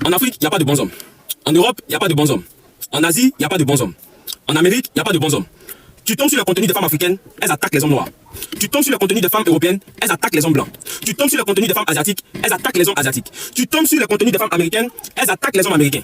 En Afrique, il n'y a pas de bons hommes. En Europe, il n'y a pas de bons hommes. En Asie, il n'y a pas de bons hommes. En Amérique, il n'y a pas de bons hommes. Tu tombes sur le contenu des femmes africaines, elles attaquent les hommes noirs. Tu tombes sur le contenu des femmes européennes, elles attaquent les hommes blancs. Tu tombes sur le contenu des femmes asiatiques, elles attaquent les hommes asiatiques. Tu tombes sur le contenu des femmes américaines, elles attaquent les hommes américains.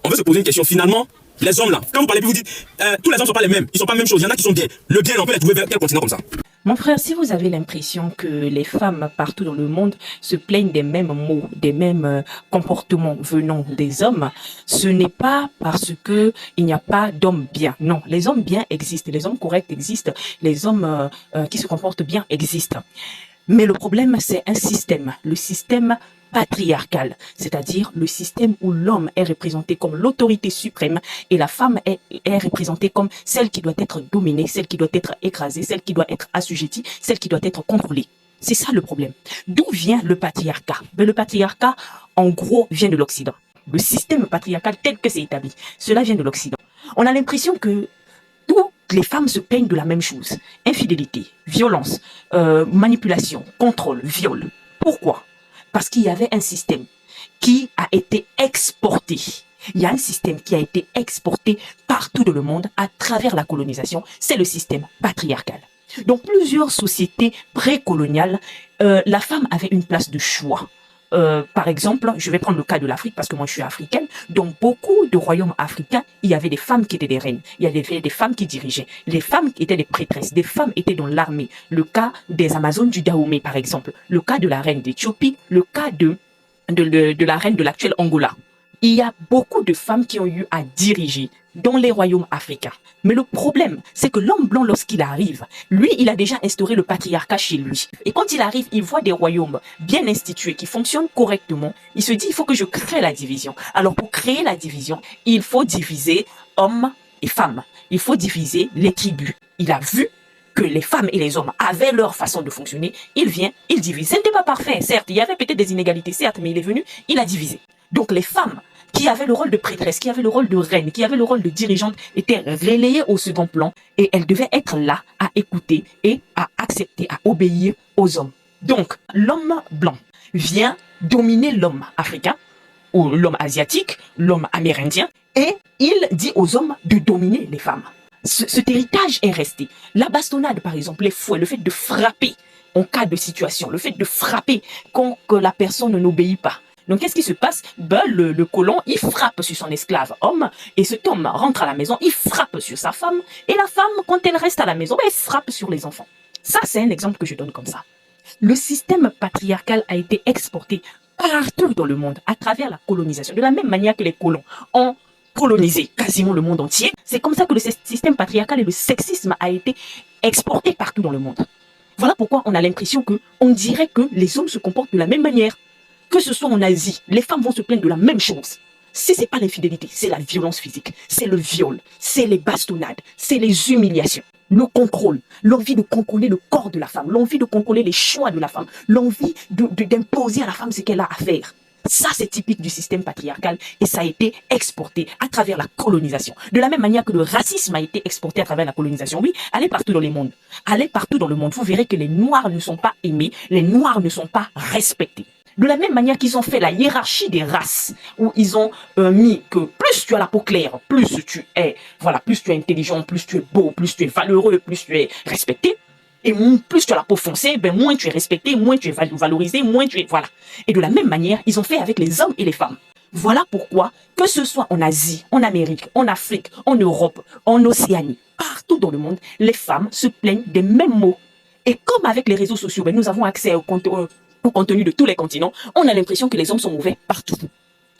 On veut se poser une question. Finalement, les hommes là, quand vous parlez, vous dites, tous les hommes ne sont pas les mêmes. Ils ne sont pas la même chose. Il y en a qui sont bien. Le bien, on peut les trouver vers quel continent comme ça? Mon frère, si vous avez l'impression que les femmes partout dans le monde se plaignent des mêmes mots, des mêmes comportements venant des hommes, ce n'est pas parce que il n'y a pas d'hommes bien. Non, les hommes bien existent, les hommes corrects existent, les hommes qui se comportent bien existent. Mais le problème, c'est un système, le système patriarcal, c'est-à-dire le système où l'homme est représenté comme l'autorité suprême et la femme est représentée comme celle qui doit être dominée, celle qui doit être écrasée, celle qui doit être assujettie, celle qui doit être contrôlée. C'est ça le problème. D'où vient le patriarcat? Le patriarcat, en gros, vient de l'Occident. Le système patriarcal tel que c'est établi, cela vient de l'Occident. On a l'impression que toutes les femmes se plaignent de la même chose. Infidélité, violence, manipulation, contrôle, viol. Pourquoi? Parce qu'il y avait un système qui a été exporté. Il y a un système qui a été exporté partout dans le monde à travers la colonisation. C'est le système patriarcal. Dans plusieurs sociétés précoloniales, la femme avait une place de choix. Par exemple, je vais prendre le cas de l'Afrique parce que moi je suis africaine. Dans beaucoup de royaumes africains, il y avait des femmes qui étaient des reines. Il y avait des femmes qui dirigeaient. Les femmes étaient des prêtresses. Des femmes étaient dans l'armée. Le cas des Amazones du Dahomey, par exemple. Le cas de la reine d'Éthiopie. Le cas de la reine de l'actuel Angola. Il y a beaucoup de femmes qui ont eu à diriger dans les royaumes africains. Mais le problème, c'est que l'homme blanc, lorsqu'il arrive, lui, il a déjà instauré le patriarcat chez lui. Et quand il arrive, il voit des royaumes bien institués qui fonctionnent correctement. Il se dit, il faut que je crée la division. Alors, pour créer la division, il faut diviser hommes et femmes. Il faut diviser les tribus. Il a vu que les femmes et les hommes avaient leur façon de fonctionner. Il vient, il divise. Ce n'était pas parfait, certes. Il y avait peut-être des inégalités, certes, mais il est venu, il a divisé. Donc, les femmes qui avaient le rôle de prêtresse, qui avaient le rôle de reine, qui avaient le rôle de dirigeante, étaient relayées au second plan et elles devaient être là à écouter et à accepter, à obéir aux hommes. Donc, l'homme blanc vient dominer l'homme africain ou l'homme asiatique, l'homme amérindien et il dit aux hommes de dominer les femmes. Cet héritage est resté. La bastonnade, par exemple, les fouets, le fait de frapper en cas de situation, le fait de frapper quand la personne n'obéit pas. Donc, qu'est-ce qui se passe? Le colon, il frappe sur son esclave homme, et cet homme rentre à la maison, il frappe sur sa femme, et la femme, quand elle reste à la maison, elle frappe sur les enfants. Ça, c'est un exemple que je donne comme ça. Le système patriarcal a été exporté partout dans le monde, à travers la colonisation, de la même manière que les colons ont colonisé quasiment le monde entier. C'est comme ça que le système patriarcal et le sexisme a été exporté partout dans le monde. Voilà pourquoi on a l'impression on dirait que les hommes se comportent de la même manière. Que ce soit en Asie, les femmes vont se plaindre de la même chose. Si ce n'est pas l'infidélité, c'est la violence physique, c'est le viol, c'est les bastonnades, c'est les humiliations, le contrôle, l'envie de contrôler le corps de la femme, l'envie de contrôler les choix de la femme, l'envie d'imposer à la femme ce qu'elle a à faire. Ça, c'est typique du système patriarcal et ça a été exporté à travers la colonisation. De la même manière que le racisme a été exporté à travers la colonisation. Oui, allez partout dans le monde. Allez partout dans le monde. Vous verrez que les Noirs ne sont pas aimés, les Noirs ne sont pas respectés. De la même manière qu'ils ont fait la hiérarchie des races, où ils ont mis que plus tu as la peau claire, plus tu es intelligent, plus tu es beau, plus tu es valeureux, plus tu es respecté. Et plus tu as la peau foncée, moins tu es respecté, moins tu es valorisé, moins tu es... Voilà. Et de la même manière, ils ont fait avec les hommes et les femmes. Voilà pourquoi, que ce soit en Asie, en Amérique, en Afrique, en Europe, en Océanie, partout dans le monde, les femmes se plaignent des mêmes mots. Et comme avec les réseaux sociaux, nous avons accès au contenu de tous les continents, on a l'impression que les hommes sont mauvais partout.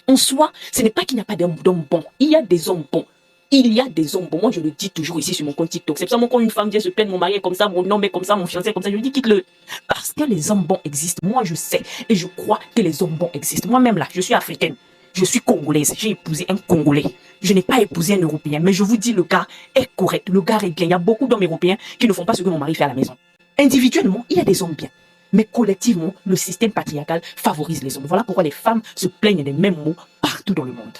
En soi, ce n'est pas qu'il n'y a pas d'hommes bons. Il y a des hommes bons. Il y a des hommes bons. Moi, je le dis toujours ici sur mon compte TikTok. C'est pour ça quand une femme vient se plaindre, mon mari est comme ça, mon homme est comme ça, mon fiancé est comme ça, je lui dis quitte-le. Parce que les hommes bons existent. Moi, je sais et je crois que les hommes bons existent. Moi-même là, je suis africaine. Je suis congolaise. J'ai épousé un Congolais. Je n'ai pas épousé un Européen. Mais je vous dis, le gars est correct. Le gars est bien. Il y a beaucoup d'hommes européens qui ne font pas ce que mon mari fait à la maison. Individuellement, il y a des hommes bien. Mais collectivement, le système patriarcal favorise les hommes. Voilà pourquoi les femmes se plaignent des mêmes mots partout dans le monde.